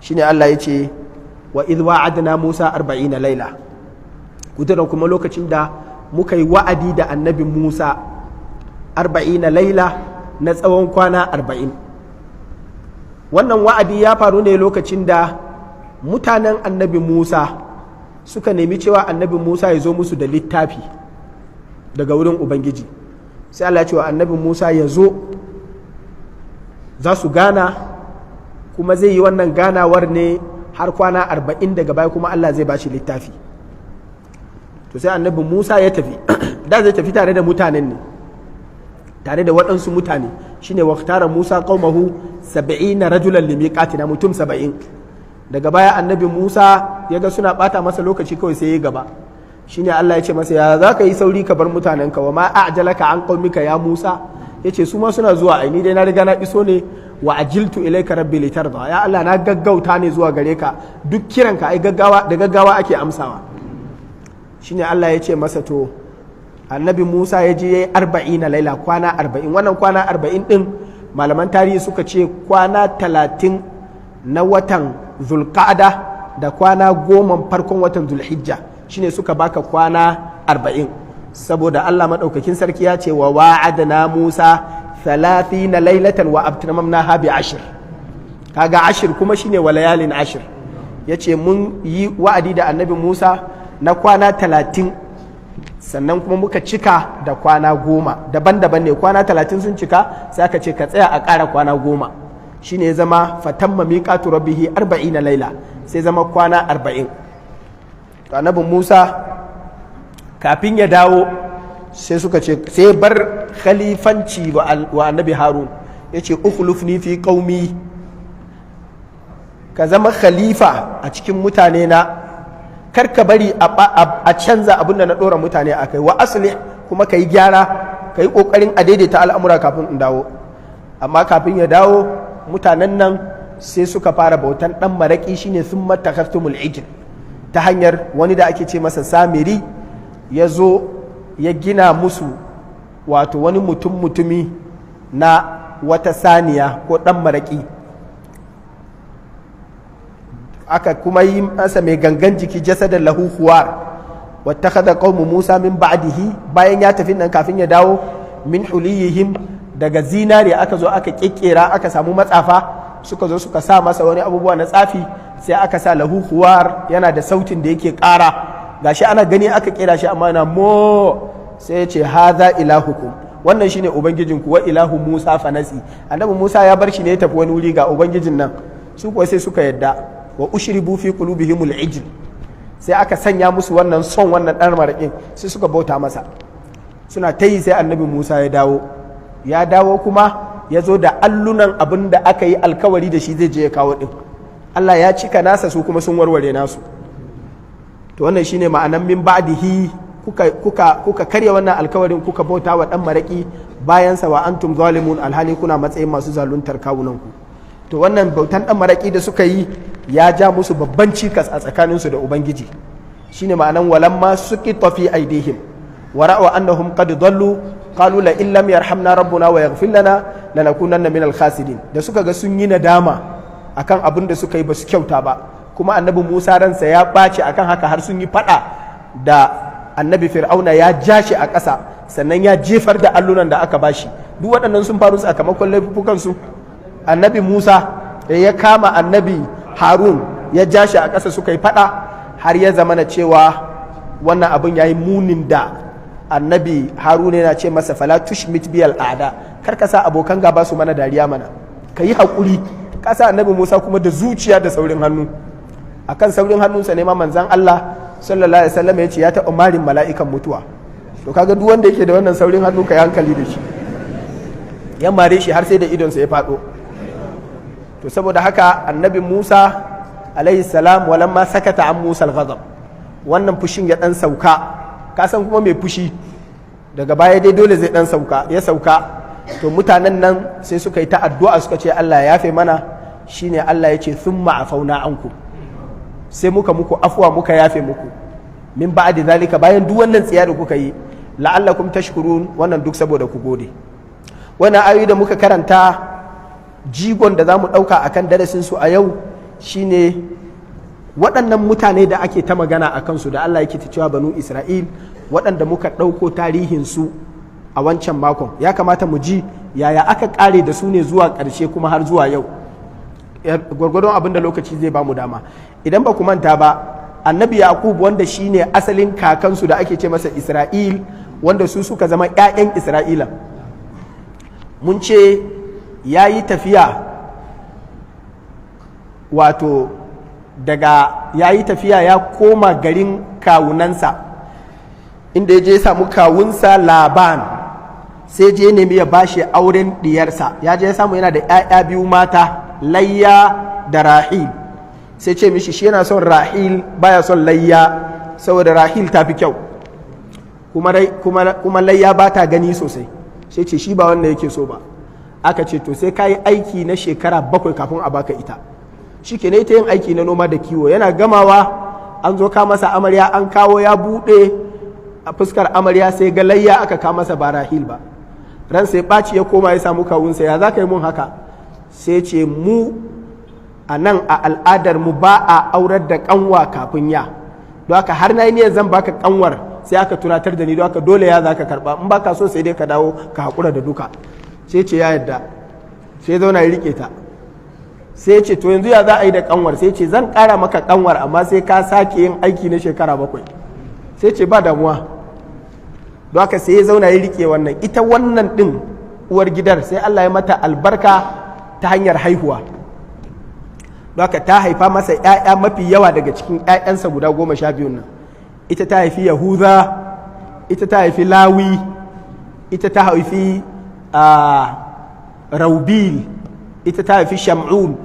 shine Allah ya ce wa idh wa'adna Musa 40 laila, kuturan kuma lokacin da muka yi wa'adi da annabi Musa 40 laila na tsawon kwana 40. Wannan wa'adi ya faru ne lokacin da mutanen annabi Musa suka nemi cewa annabi Musa ya zo musu da littafi daga wurin Ubangiji. Sai Allah ya ce wa annabi Musa ya zo, za su gana, kuma zai yi wannan ganawar ne har kwana 40, daga baya kuma Allah zai ba shi littafi. To sai annabi Musa ya tafi da zai tafi tare da mutanen ne, tare da waɗansu mutane, shine waqtara Musa qaumahu 70 rajulan limiqatina, mutum 70. daga baya annabi Musa ya ga suna bata masa lokaci, kawai sai ya gaba. Shine Allah ya ce masa, ya za ka yi sauri ka bar mutanenka, wa ma a'jalaka an qaumika ya Musa, yace su ma suna zuwa, ai ni dai na riga na iso ne, wa ajiltu ilayka rabbi litarda, ya Allah na gaggauta ne zuwa gare ka, duk kiranka ai gaggawa ake amsawa. Shine Allah ya ce masa, to annabi Musa ya je yayi 40 laila, kwana 40. Wannan kwana 40 din malaman tarihi suka ce kwana 30 na watan Zulqa'da da kwana 10 farkon watan Zulhijja, shine suka baka kwana 40, saboda Allah madaukakin sarki ya ce wa wa'adna Musa 30 lailatan wa abtamamnaha bi 10. kaga 10 kuma shine wa layalin 10. yace mun yi wa'adi da annabi Musa na kwana 30, sannan kuma muka cika da kwana 10. Daban-daban ne, kwana 30 sun cika, sai aka ce ka tsaya a ƙara kwana 10, shine ya zama fatamma miqatu rabbihi 40 laila, sai zama kwana 40. to annabi Musa kafin ya dawo sai suka ce, sai bar khalifanci wa annabi Harun, yace ukhlufni fi qaumi, ka zama khalifa a cikin mutane na, kar ka bari a canza abin da na ɗora mutane a kai, wa asali kuma ka yi gyara, ka yi ƙoƙarin a daidaita al'amura kafin in dawo. Amma kafin ya dawo, mutanen nan sai suka fara bautan ɗan maraƙi, shine sun matakastumul ijil, ta hanyar wani da ake ce masa Samiri ya zo ya gina musu wato wani mutumi na wata saniya ko ɗan maraƙi, aka kuma yi masa mai gangan jiki jasadan lahu khuwar, wattakhadha qaumu Musa min ba'dihi, bayan ya tafi nan kafin ya dawo, min huliyihim, daga zinari aka zo aka kekkera, aka samu matsafa suka zo suka sa masa wani abubuwa na tsafi, sai aka sa lahu khuwar, yana da sautin da yake ƙara, gashi ana gani aka kera shi amma yana mo, sai ya ce hadha ilahukum, wannan shine ubangijinku, wa ilahu Musa fanasi. Annabi Musa ya bar shi ne ya tafi wani wuri ga ubangijin nan, su kuwa sai suka yadda, wa ushribu fi qulubihimul ijl, sai aka sanya musu wannan son wannan dan maraƙin, sai suka bauta masa. Suna ta yi, sai annabi Musa ya dawo kuma ya zo da allunan abin da aka yi alkawari da shi zai je ya kawo din. Allah ya cika nasa, su kuma sun warware nasu. To wannan shine ma'anan min ba'dihi, kuka karya wannan alkawarin, kuka bauta wa dan maraƙi bayan sa, wa antum zalimun, alhali kuna matsayin masu zaluntar kawunanku. To wannan bautan dan maraƙi da suka yi ya ja musu babban cikas a tsakaninsu da Ubangiji. Shine ma'anan walamma suqita fi aidihim wa ra'u annahum qad dallu qalu la in lam yarhamna rabbuna wa yaghfir lana lanakunanna minal khasirin. Da suka ga sun yi nadama akan abin da suka yi, ba su kyauta ba, kuma annabi Musa ransa ya ɓaci akan haka, har sun yi fada da annabi Fir'auna, ya ja shi a ƙasa, sannan ya jefar da allunan da aka bashi. Duk waɗannan sun faru sakamakon laifukan su. Annabi Musa ya kama annabi Harun ya ja shi a ƙasa, suka yi faɗa, har ya zama na cewa wannan abin ya yi munin da annabi Harun yana ce masa fala tushmit biyal a'da, kar ka sa abokan gaba su mana dariya mana, ka yi haƙuri. Ƙasa annabi Musa kuma da zuciya da saurin hannu, akan saurin hannunsa ne ma manzan Allah sallallahu alaihi wasallam ya ce ya taɓa marin mala'ikan mutuwa. To kaga duk wanda yake da wannan saurin hannu ka yi hankali da shi, ya mare shi har sai da idonsa ya faɗo. To saboda haka annabi Musa alaihi salam, walamma sakata an Musa al-ghadab, wannan fushin ya dan sauka. Ka san kuma mai fushi daga baya dai dole zai dan sauka, ya sauka. To mutanen nan sai suka yi ta addu'a, suka ce Allah ya yafe mana. Shine Allah ya ce thumma afauna anku, sai muka muku afwa, muka yafe muku, min ba'di zalika, bayan duk wannan tsiya da kuka yi, la'allakum tashkurun, wannan duk saboda ku gode. Wannan ayoyi da muka karanta, jigon da za mu ɗauka a kan darasinsu a yau shine waɗannan mutane da ake ta magana a kansu da Allah yake ta cewa banu Isra'il, waɗanda muka ɗauko tarihinsu a wancan makon, ya kamata mu ji yaya aka ƙare da su ne zuwa ƙarshe kuma har zuwa yau, gwargwadon abin da lokaci zai ba mu dama. Idan ba ku manta ba, annabi Yaqub wanda shine asalin kakansu da ake ce masa Isra'il, wanda su suka zama 'ya'yan Isra'ila, mun ce ya yi tafiya, wato ya koma garin kawunansa, inda ya je samu kawunsa Laban, sai je nemi ya bashi auren diyarsa. Ya je ya samu yana da 'ya'ya biyu mata, Layya da Rahil, sai ce mishi shi yana son Rahil baya son Layya, saboda Rahil ta fi kyau kuma Layya ba ta gani sosai. Sai ce shi ba wanda yake so ba. Aka ce to sai ka yi aiki na shekara 7 kafin a baka ita. Shi ke ta yin aiki na noma da kiwo, yana gamawa an zo ka masa amarya, an kawo ya buɗe a fuskar amarya, sai ga Layya aka ka masa ba Rahil ba. Ran sai ɓaci ya koma ya samu kawunsa, ya za ka yi mun haka? Sai ce mu a nan a al'adar mu ba a aurar da kanwa kafin ya, don haka har na yi niyyar zan baka kanwar, sai aka tunatar da ni, don haka dole ya za ka karba, in baka so sai dai ka dawo ka haƙura da duka. Sai ce ya yadda, sai zauna ya rike ta. Sai ce to yanzu ya za a yi da kanwar? Sai ce zan ƙara maka kanwar, amma sai ka sake yin aiki na shekara 7. Sai ce ba damuwa, don haka sai ya zauna ya rike wannan. Ita wannan ɗin uwar gidar sai Allah ya mata albarka ta hanyar haihuwa, don haka ta haifa masa 'ya'ya mafi yawa daga cikin 'ya'yansa guda 12 nan. Ita ta haifi Yahuza, ita ta haifi Lawi, ita ta haifi Raubil, ita ta haifi Sham'un.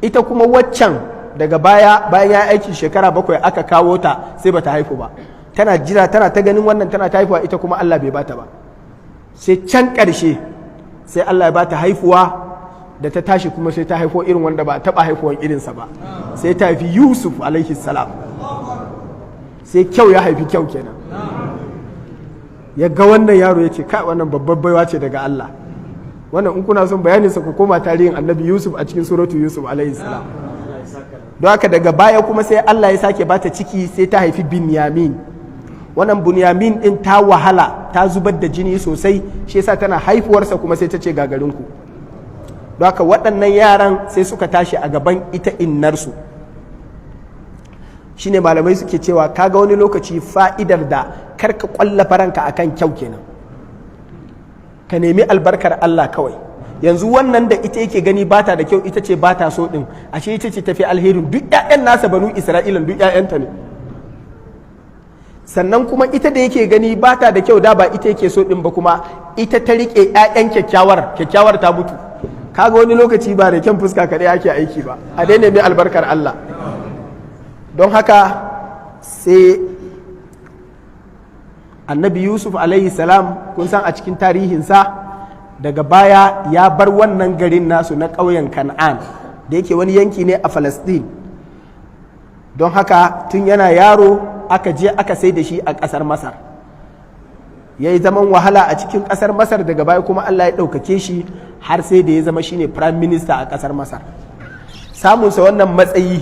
Ita kuma waccan daga bayan ya aiki shekara 7 aka kawo ta, sai bata haifu ba. Tana jira, tana ta ganin wannan tana ta haifuwa, ita kuma Allah bai bata ba. Sai can ƙarshe sai Allah ya bata haifuwa, da ta tashi kuma sai ta haifo irin wanda ba taɓa haifuwan irinsa ba. Sai ta haifi Yusuf alaihi salam. Sai kyau ya haifi kyau kenan. Ya ga wannan yaro ya ce kai wannan babbar baiwa ce daga Allah. Wannan in kuna son bayanin sa ku koma tarihin Annabi Yusuf a cikin suratu Yusuf alaihi salam. Don haka daga baya kuma sai Allah ya sake bata ciki, sai ta haifi Binyamin. Wannan Binyamin din ta wahala, ta zubar da jini sosai, shi yasa tana haifuwarsa kuma sai ta ce gagarinku. Don haka waɗannan yaran sai suka tashi a gaban ita innarsu. Shi ne malamai suke cewa kaga wani lokaci fa'idar da karka ƙwallafa ranka a kan kyau kenan, ka nemi albarkar Allah kawai. Yanzu wannan da ita yake gani bata da kyau, ita ce bata so ɗin, ashe ita ce tafi alherin duk 'ya'yan nasa banu Isra'ilan, duk 'ya'yanta ne. Sannan kuma ita da yake gani bata da kyau, da ba ita yake so ɗin ba, kuma ita ta riƙe 'ya'yan kyakkyawar ta mutu. Kaga wani lokaci ba da kyan fuska kaɗai ake aiki ba, a dai nemi albarkar Allah. Don haka sai Annabi Yusuf alaihi salam, kun san a cikin tarihinsa, daga baya ya bar wannan garin nasu na ƙauyen Kan'an, da yake wani yanki ne a Falasɗin. Don haka tun yana yaro aka je aka sai da shi a ƙasar Masar. Ya yi zaman wahala a cikin ƙasar Masar, daga baya kuma Allah ya ɗaukake shi har sai da ya zama shine Prime Minister a ƙasar Masar. Samunsa wannan matsayi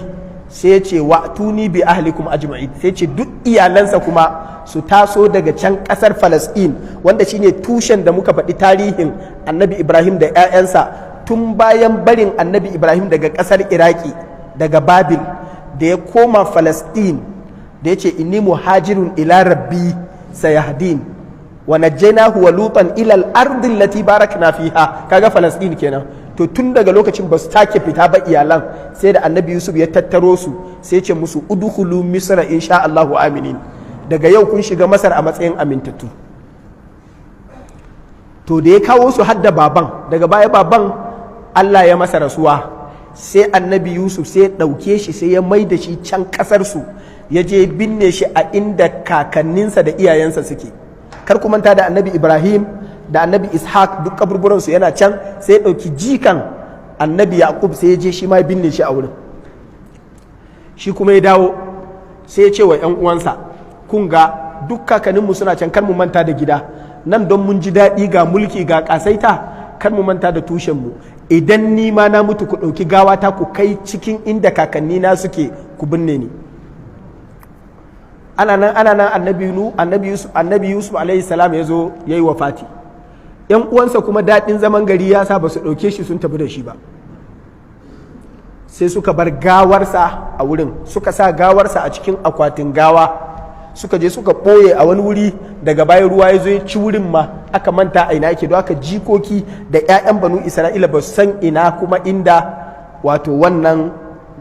sai ya ce wa tuni bi ahlikum ajma'in, sai ce duk iyalansa kuma su taso daga can ƙasar Falasɗin, wanda shine tushen da muka faɗi tarihin Annabi Ibrahim da 'ya'yansa tun bayan barin Annabi Ibrahim daga ƙasar Iraki, daga Babil, da ya koma Falasɗin, da ya ce inni muhajirun ila rabbi sayahdin wa najjaynahu wa lutan ila al-ardi allati barakna fiha. Kaga Falasɗin kenan. To tun daga lokacin ba su take fita ba iyalan, sai da Annabi Yusuf ya tattaro su, sai ce musu udkhulu misra insha Allahu aminin, daga yau kun shiga Masar a matsayin amintattu. To da ya kawo su hadda baban, daga baya baban Allah ya masa rasuwa, sai Annabi Yusuf sai ya ɗauke shi, sai ya mai da shi can ƙasarsu, ya je binne shi a inda kakanninsa da iyayensa suke. Kar ku manta da Annabi Ibrahim da Annabi Ishaq duk kaburburansu yana can, sai ya ɗauki jikan Annabi Yaqub sai ya je shi ma binne shi a wurin. Shi kuma ya dawo sai ya ce wa 'yan uwansa, kun ga duk kakanninmu suna can, kar mu manta da gida nan, don mun ji daɗi ga mulki ga ƙasaita, kar mu manta da tushenmu. idan ni ma na mutu ku ɗauki gawata ku kai cikin inda kakanni na suke ku binne ni. ana nan annabi Yusuf alaihi salam ya zo yayi wafati. yan uwansa kuma daɗin zaman gari ya sa ba su ɗauke shi sun tafi da shi ba, sai suka bar gawarsa a wurin, suka sa gawarsa a cikin akwatin gawa, suka je suka ɓoye a wani wuri. Daga bayan ruwa ya zo ya ci wurin ma aka manta a ina yake, don haka jikoki da 'ya'yan banu Isra'ila ba su san ina kuma inda wato wannan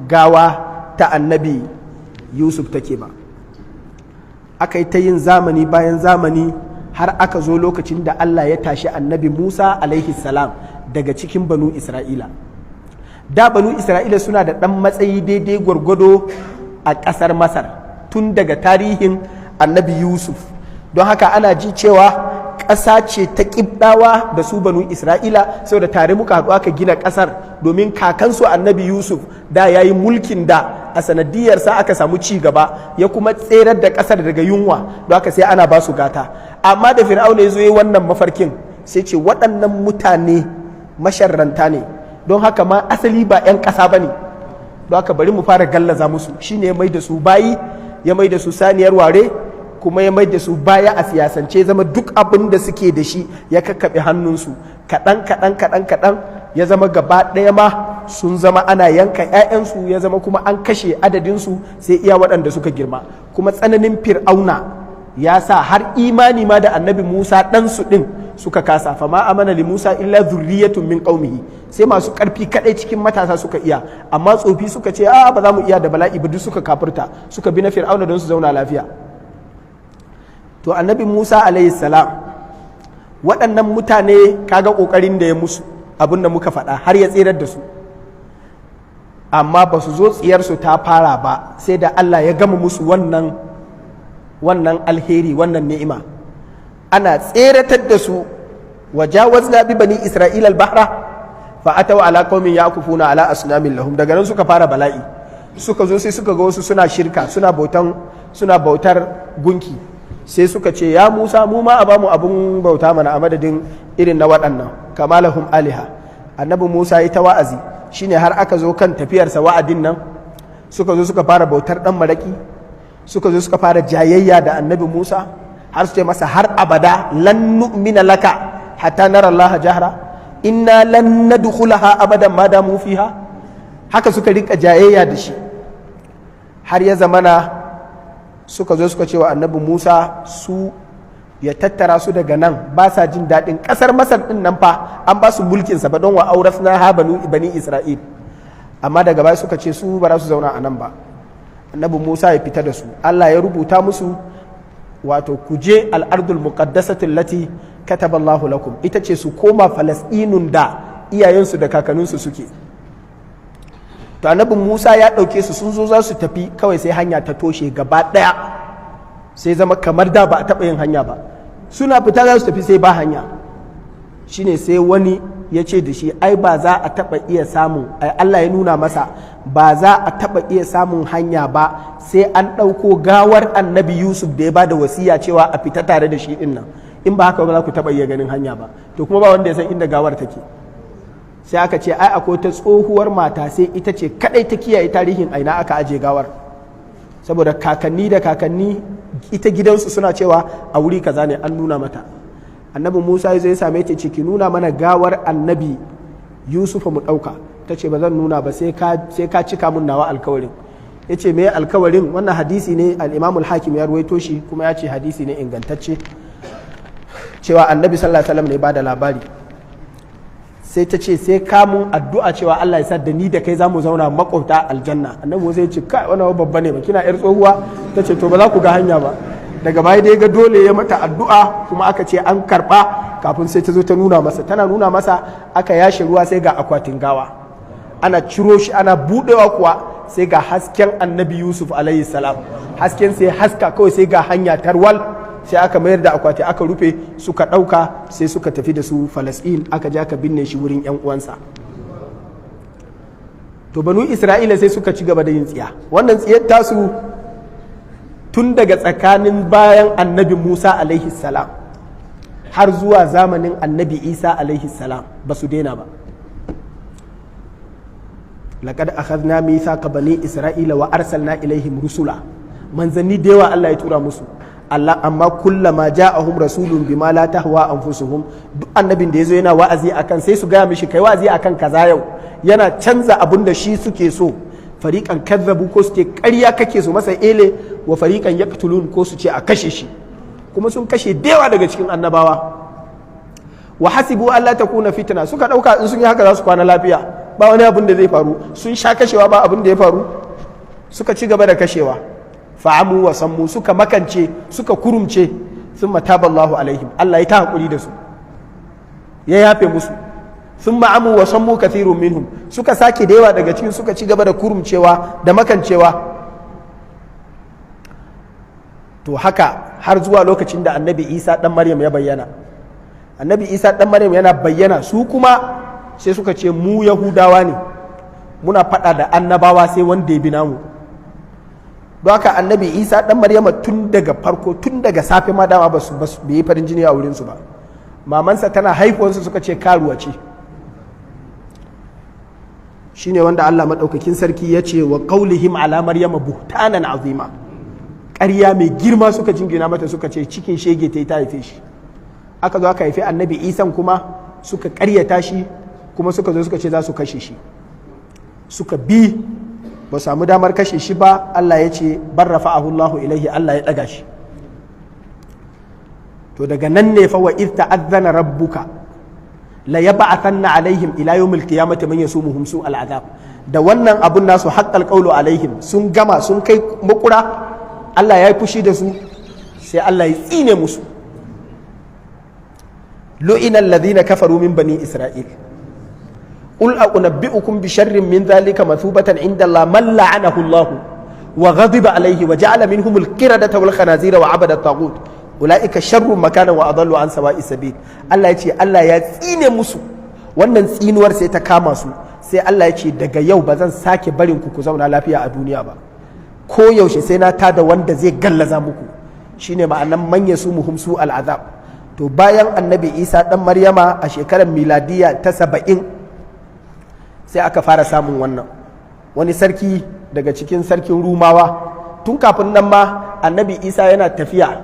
gawa ta annabi Yusuf take ba. Aka yi ta yin zamani bayan zamani har aka zo lokacin da Allah ya tashi annabi Musa alaihi salam daga cikin banu Isra'ila. Da banu Isra'ila suna da ɗan matsayi daidai gwargwado a ƙasar Masar tun daga tarihin annabi Yusuf, don haka ana ji cewa ƙasa ce ta ƙibɗawa da su banu Isra'ila, saboda tare muka haɗu aka gina ƙasar, domin kakansu annabi Yusuf da ya yi mulkin da a sanadiyarsa aka samu ci gaba ya kuma tserar da ƙasar daga yunwa, don haka sai ana ba su gata. Amma da Fir'auna ya zo yi wannan mafarkin sai ce waɗannan mutane masharranta ne, don haka ma asali ba 'yan ƙasa ba ne, don haka bari mu fara gallaza musu. Shi ne ya mai da su bayi, ya mai da su saniyar ware, kuma ya mai da su baya a siyasance, zama duk abin da suke da shi ya kakkaɓe hannunsu kaɗan ya zama gaba ɗaya ma sun zama ana yanka 'ya'yansu, ya zama kuma an kashe adadinsu sai iya waɗanda suka girma. Kuma tsananin Fir'auna ya sa har imani ma da annabi Musa ɗansu ɗin suka kasa. Fama amana li Musa illa zurriyatun min qaumihi, sai masu ƙarfi kaɗai cikin matasa suka iya, amma tsofi suka ce a ba za mu iya da bala'i ba, duk suka kafirta suka bi na Fir'auna don su zauna lafiya. To annabi Musa alayhi salam, waɗannan mutane kaga ƙoƙarin da ya musu, abin da muka faɗa har ya tserar da su, amma ba su zo tsiyarsu ta fara ba sai da Allah ya gama musu wannan alheri, wannan ni'ima. Ana tseratar da su, wajawazna bi bani Isra'ila al-bahra fa ataw ala qaumin yakufuna ala asnamin lahum. Daga nan suka fara bala'i, suka zo sai suka ga wasu suna shirka, suna bautar gunki. Sai suka ce ya Musa, mu ma a bamu abun bauta mana a madadin irin na waɗannan, kamalahum aliha. Annabi Musa ya ta wa'azi, shine har aka zo kan tafiyarsa wa'adin nan, suka zo suka fara bautar ɗan maraƙi, suka zo suka fara jayayya da annabi Musa, har su ce masa har abada lan nu'mina laka hatta nara Allah jahra inna lan nadkhulaha abadan ma damu fiha. Haka suka rika jayayya da shi, har ya zamana suka zo suka ce wa annabi Musa su ya tattara su daga nan, ba sa jin daɗin ƙasar Masar ɗin nan fa an ba su mulkinsa ba, don wa aurasna ha bani Isra'il. Amma daga baya suka ce su ba za su zauna a nan ba. Annabi Musa ya fita da su, Allah ya rubuta musu wato ku je al'ardul muqaddasati allati kataballahu lakum, ita ce su koma Falasɗinun da iyayensu da kakanninsu suke. To annabi Musa ya ɗauke su, sun zo za su tafi, kawai sai hanya ta toshe gaba ɗaya, sai zama kamar da ba a taɓa yin hanya ba. Suna fita za su tafi sai ba hanya. Shine sai wani ya ce da shi ai ba za a taɓa iya samun, Allah ya nuna masa ba za a taɓa iya samun hanya ba sai an ɗauko gawar annabi Yusuf da ya ba da wasiya cewa a fita tare da shi ɗin nan, in ba haka ba za ku taɓa iya ganin hanya ba. To kuma ba wanda ya san inda gawar take. Sai aka ce ai akwai ta tsohuwar mata, sai ita ce kadai ta kiyaye tarihin aina aka aje gawar, saboda kakanni da kakanni ita gidansu suna cewa a wuri kaza ne an nuna mata. Annabi Musa ya zo ya same ta ce ki nuna mana gawar annabi Yusufa mu dauka. Ta ce ba zan nuna ba sai ka cika mun nawa alkawarin. Ya ce me alkawarin? Wannan hadisi ne al-Imam al-Hakim ya ruwaito shi, kuma ya ce hadisi ne ingantacce, cewa annabi sallallahu alaihi wasallam ne ba da labari. Sai ta ce sai kamun addu'a cewa Allah ya sa da ni da kai za mu zauna makwabta aljanna. Annabi Musa ya ce kai wannan babba ne ba, kina yar tsohuwa. Ta ce to ba za ku ga hanya ba. Daga baya dai ga dole ya mata addu'a, kuma aka ce an karba. Kafin sai ta zo ta nuna masa, tana nuna masa aka yashe ruwa, sai ga akwatin gawa ana ciro shi, ana budewa kuwa sai ga hasken annabi Yusuf alayhi salam. Hasken sai haska kawai, sai ga hanya tarwal. Sai aka mayar da akwati aka rufe, suka ɗauka sai suka tafi da su Falasɗin, aka je aka binne shi wurin 'yan uwansa. To banu Isra'ila sai suka ci gaba da yin tsiya. Wannan tsiyar tasu tun daga tsakanin bayan annabi Musa alaihi salam har zuwa zamanin annabi Isa alaihi salam ba su daina ba. laqad akhadna mithaqa bani isra'ila wa arsalna ilaihim rusula, manzanni da yawa Allah ya tura musu. Allah amma kullama ja'ahum rasulun bima la tahwa anfusuhum, duk annabin da yazo yana wa'azi akan sai su gaya mishi kai wa'azi akan kaza yau, yana canza abin da shi suke so. Fariqan kadzabu, ko suke ƙarya kake so masa ele, wa fariqan yaqtulun, ko su ce a kashe shi. Kuma sun kashe da yawa daga cikin annabawa. Wa hasibu alla takuna fitna, suka dauka in sun yi haka za su kwana lafiya, ba wani abin da zai faru. Sun sha kashewa, ba abin da ya faru. Suka ci gaba da kashewa. Fa'amu wa sammu, suka makance, suka kurumce. Thumma taballahu alaihim, Allah ya ta hakuri da su, ya yafe musu. Thumma amu wa sammu kathirun minhum, suka sake da yawa daga cikin suka ci gaba da kurumcewa da makancewa. To haka har zuwa lokacin da Annabi Isa dan Maryam ya bayyana. Annabi Isa dan Maryam yana bayyana, su kuma sai suka ce mu Yahudawa ne, muna faɗa da annabawa sai wanda ya bi namu. Don haka Annabi Isa dan Maryama tun daga farko, tun daga safe ma dama ba su yi farin jini a wurinsu ba. Mamansa tana haifuwarsu suka ce karuwa ce. Shine wanda Allah maɗaukakin sarki ya ce wa qaulihim ala Maryama buhtanan azima, ƙarya mai girma suka jingina mata, suka ce cikin shege ta haife shi. Aka zo aka haifi Annabi Isan kuma suka ƙaryata shi, kuma suka zo suka ce za su kashe shi. Suka bi, ba samu damar kashe shi ba. Allah ya ce bar rafa'ahu Allahu ilaihi, Allah ya ɗaga shi. To daga nan ne fa wa idh ta'adhana rabbuka la yab'athanna alaihim ila yawmil qiyamati man yasumuhum su'al azab. Da wannan abun nasu haqqal qawlu alaihim, sun gama sun kai makura, Allah ya yi fushi da su, sai Allah ya tsine musu. Lu'ina alladhina kafaru min bani isra'il. Qul a'unabbi'ukum bi sharrin min dhalika mathubatan 'inda Allah man la'anahu Allah wa ghadiba alayhi wa ja'ala minhum al-qiradata wal khanazira wa 'abada at-taghut ulaika sharrun makanan wa adallu an sawa'i sabil. Allah ya ce Allah ya tsine musu, wannan tsinuwar sai ta kama su, sai Allah ya ce daga yau ba zan sake barin ku zauna lafiya a duniya ba, ko yaushe sai na tada wanda zai gallaza muku. Shine ma'anan man yasumuhum su'al azab. To bayan Annabi Isa dan Maryama a shekarar miladiya ta 70 sai aka fara samun wannan wani sarki daga cikin sarkin Rumawa. Tun kafin nan ma Annabi Isa yana tafiya,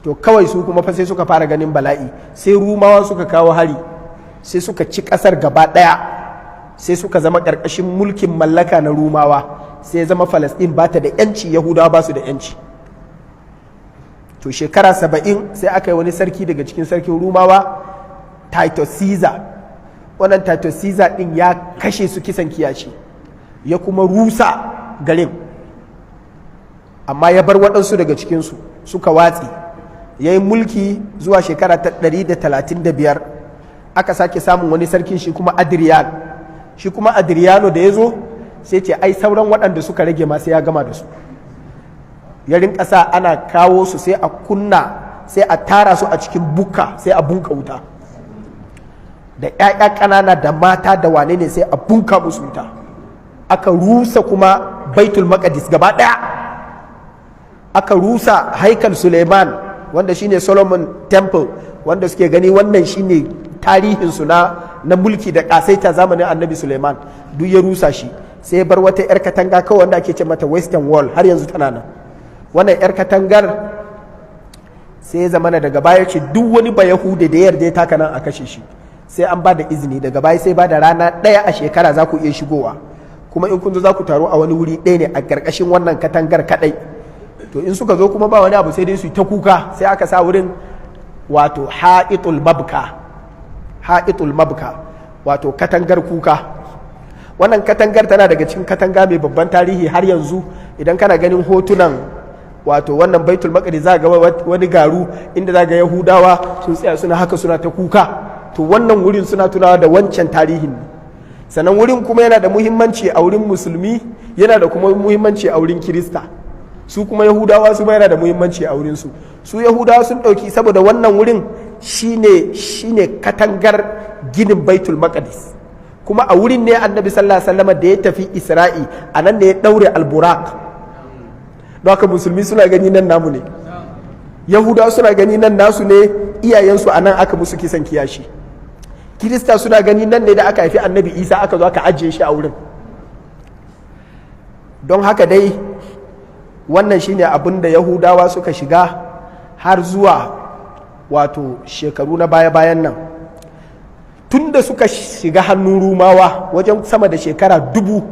to kawai su kuma fa sai suka fara ganin bala'i, sai Rumawa suka kawo hari, sai suka ci kasar gaba daya, sai suka zama karkashin mulkin mallaka na Rumawa, sai zama Falastin ba ta da yanci, Yahudawa ba su da yanci. To shekara 70 sai aka yi wani sarki daga cikin sarkin Rumawa, Titus Caesar. Wannan Titus Caesar din ya kashe su kisan kiyashi, ya kuma rusa garin, amma ya bar waɗansu daga cikinsu suka watsi. Ya yi mulki zuwa shekara ta 135. Aka sake samun wani sarkin, shi kuma Adrian. Shi kuma Adriano da ya zo sai ce ai sauran waɗanda suka rage ma sai ya gama da su. Ya rinka sa ana kawo su sai a kunna, sai a tara su a cikin bukka, sai a bunka wuta, da ƴaƴa ƙanana da mata da wane ne sai a bunka musu wuta. Aka rusa kuma Baitul Maqdis gaba ɗaya, aka rusa haikal Suleiman wanda shine Solomon Temple, wanda suke gani wannan shine tarihinsu na mulki da ƙasaita zamanin Annabi Suleiman, duk ya rusa shi. Sai bar wata 'yar katanga kawai wanda ake ce mata Western Wall, har yanzu tana nan. Wannan 'yar katangar sai ya zamana daga baya ce duk wani Bayahude da yarda ya taka nan a kashe shi, sai an ba da izini. Daga baya sai ba da rana ɗaya a shekara za ku iya shigowa, kuma in kun zo za ku taro a wani wuri ɗaya ne a ƙarƙashin wannan katangar kaɗai. To in suka zo kuma ba wani abu sai dai su yi ta kuka, sai aka sa wurin wato ha'itul mabka, wato katangar kuka. Wannan katangar tana daga cikin katanga mai babban tarihi har yanzu. Idan kana ganin hotunan wato wannan Baitul Maqdis za ga wani garu inda za ga Yahudawa sun tsaya suna haka suna ta kuka. To wannan wurin suna tunawa da wancan tarihin. Sannan wurin kuma yana da muhimmanci a wurin musulmi, yana da kuma muhimmanci a wurin Kirista. Su kuma Yahudawa su yana da muhimmanci a wurin su. Su Yahudawa sun ɗauki saboda wannan wurin shine katangar ginin Baitul Maqdis. Kuma a wurin ne Annabi sallallahu alaihi wasallam da ya tafi Isra'i, a nan da ya daure al-Buraq. Don haka musulmi suna gani nan namu ne, Yahudawa suna gani nan nasu ne, iyayensu a nan aka musu kisan kiyashi. Kirista suna gani nan ne da aka haifi Annabi Isa aka zo aka ajiye shi a wurin. don haka dai wannan shine abin da yahudawa suka shiga har zuwa wato shekaru na baya-bayan nan, tun da suka shiga hannun rumawa wajen sama da shekara 1000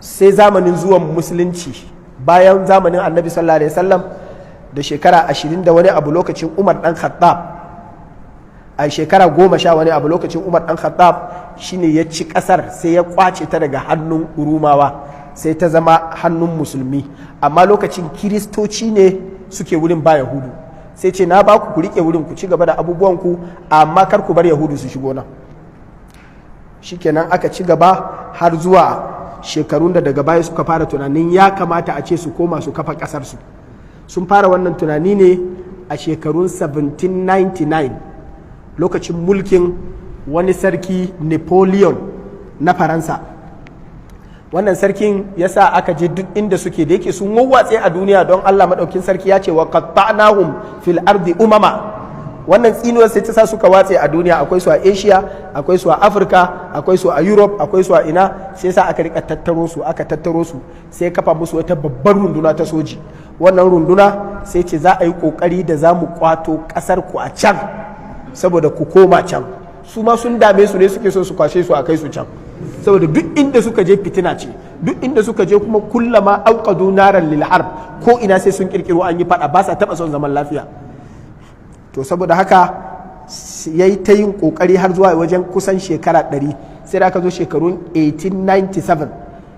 sai zamanin zuwan musulunci bayan zamanin annabi sallallahu alaihi wasallam da shekara 20 da wani abu lokacin Umar dan Khattab, a shekara 10 wani abu lokacin Umar dan Khattab shine ya ci kasar sai ya kwace ta daga hannun rumawa sai ta zama hannun musulmi, amma lokacin kiristoci ne suke wurin ba yahudu, sai ce na ba ku rike wurin ku ci gaba da abubuwanku amma kar ku bar yahudu su shigo nan. Shikenan aka ci gaba har zuwa shekarun da daga baya suka fara tunanin ya kamata a ce su koma su kafa kasarsu. Sun fara wannan tunani ne a shekarun 1799 lokacin mulkin wani sarki Napoleon na Faransa. Wannan sarkin ya sa aka je duk inda suke, da yake sun wawwatse a duniya, don Allah maɗaukin sarki ya ce wa qatta'nahum fil ardi umama. Wannan tsinuwar sai ta sa suka watse a duniya, akwai su a Asia, akwai su a Africa, akwai su a Europe, akwai su a ina, sai sa aka rika tattaro su sai kafa musu wata babbar runduna ta soji. Wannan runduna sai ce za a yi kokari da za mu kwato kasar ku a can saboda ku koma can. Su ma sun dame su ne, suke so su kwashe su a kai su can, saboda duk inda suka je fitina ce, duk inda suka je kuma kullama auqadu naran lil harb, ko ina sai sun kirkiro an yi fada, ba sa taba son zaman lafiya. To saboda haka yayi ta yin kokari har zuwa wajen kusan shekara 100, sai da aka zo shekarun 1897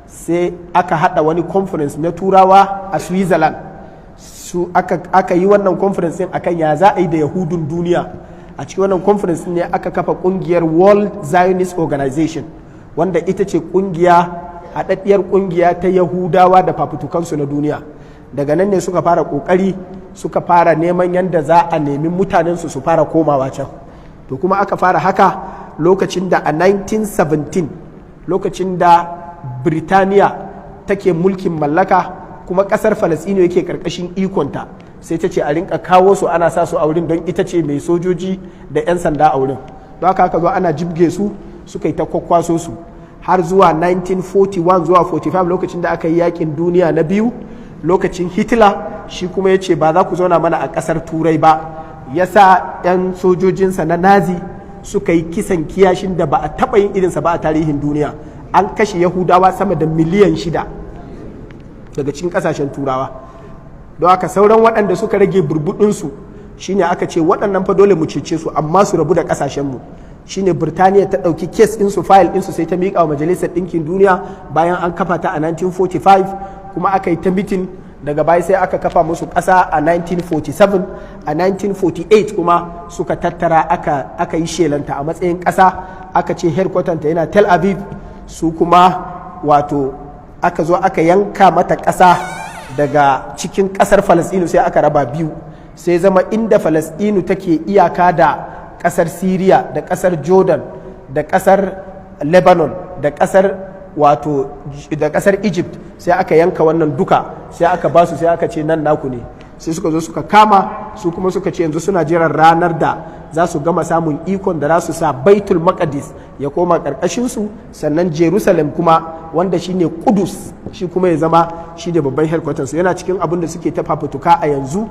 sai aka hada wani conference na turawa a Switzerland. Aka yi wannan conference din akan ya za a yi da yahudun duniya. A cikin wannan conference ne aka kafa kungiyar World Zionist Organization, wanda ita ce haɗaɗɗiyar kungiya ta yahudawa da fafutukansu na duniya. Daga nan ne suka fara kokari, suka fara neman yadda za a nemi mutanensu su fara komawa can. To kuma aka fara haka lokacin da a 1917, lokacin da Birtaniya take mulkin mallaka kuma kasar Falasɗinu yake karkashin ikonta, sai ta ce a rinka kawo su ana sa su a wurin, don ita ce mai sojoji da 'yan sanda a wurin. Don haka aka zo ana jibge su, suka yi ta kwakwaso su har zuwa 1941 zuwa 45, lokacin da aka yi yakin duniya na biyu, lokacin Hitler shi kuma ya ce ba za ku zauna mana a kasar Turai ba, ya sa 'yan sojojinsa na Nazi suka yi kisan kiyashin da ba a taɓa yin irinsa ba a tarihin duniya. An kashe Yahudawa sama da miliyan 6 daga cikin kasashen Turawa. Don haka sauran waɗanda suka rage burbuɗinsu shine aka ce waɗannan fa dole mu cece su, amma su rabu da ƙasashenmu. Shine Birtaniya ta ɗauki kes ɗinsu, fayil ɗinsu, sai ta miƙa wa Majalisar Ɗinkin Duniya bayan an kafa ta a 1945, kuma aka yi ta mitin. Daga baya sai aka kafa musu ƙasa a 1947. A 1948 kuma suka tattara aka yi shelanta a matsayin ƙasa, aka ce headquarter ta yana Tel Aviv. Su kuma wato aka zo aka yanka mata ƙasa daga cikin ƙasar Falasɗinu, sai aka raba biyu, sai zama inda Falasɗinu take iyaka da ƙasar Syria da ƙasar Jordan da ƙasar Lebanon da ƙasar Egypt, sai aka yanka wannan duka, sai aka ba su, sai aka ce nan naku ne. Sai suka zo suka kama, su kuma suka ce yanzu suna jiran ranar da za su gama samun ikon da za su sa Baitul Maqdis ya koma karkashin su, sannan Jerusalem kuma wanda shine Kudus shi kuma ya zama shine babban headquarters su. Yana cikin abin da suke ta fafutuka a yanzu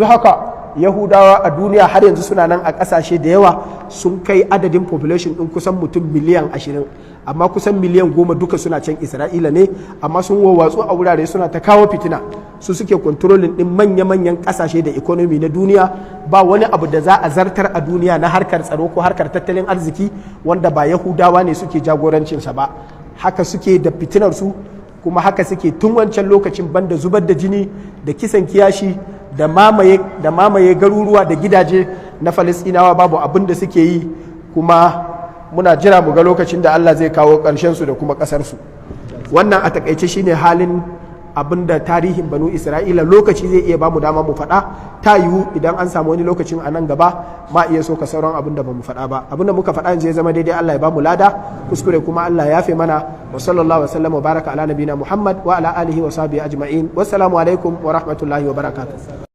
haka Yahudawa a duniya har yanzu suna nan a kasashe da yawa, sun kai adadin population din kusan mutum miliyan 20, amma kusan miliyan 10 duka suna can Isra'ila ne, amma sun wawwatsu a wurare suna ta kawo fitina. Su suke controlling din manya-manyan kasashe da economy na duniya. Ba wani abu da za a zartar a duniya na harkar tsaro ko harkar tattalin arziki wanda ba Yahudawa ne suke jagorancinsa ba. Haka suke da fitinar su, kuma haka suke tun wancan lokacin, banda zubar da jini da kisan kiyashi da mamaye garuruwa da gidaje na Falasɗinawa, babu abin da suke yi. Kuma muna jira mu ga lokacin da Allah zai kawo ƙarshen su da kuma ƙasar su. Wannan a takaice shine halin abinda tarihin banu Isra'ila, lokaci zai iya bamu dama mu faɗa, ta yiwu idan an samu wani lokacin a nan gaba ma iya so ka sauran abinda ba mu faɗa ba. Abinda muka faɗa yanzu ya zama daidai, Allah ya bamu lada, kuskure kuma Allah ya yafe mana. Wa sallallahu wa sallam wa baraka ala nabina Muhammad wa ala alihi wa sahbihi ajma'in. Wassalamu alaikum wa rahmatullahi wa barakatuh.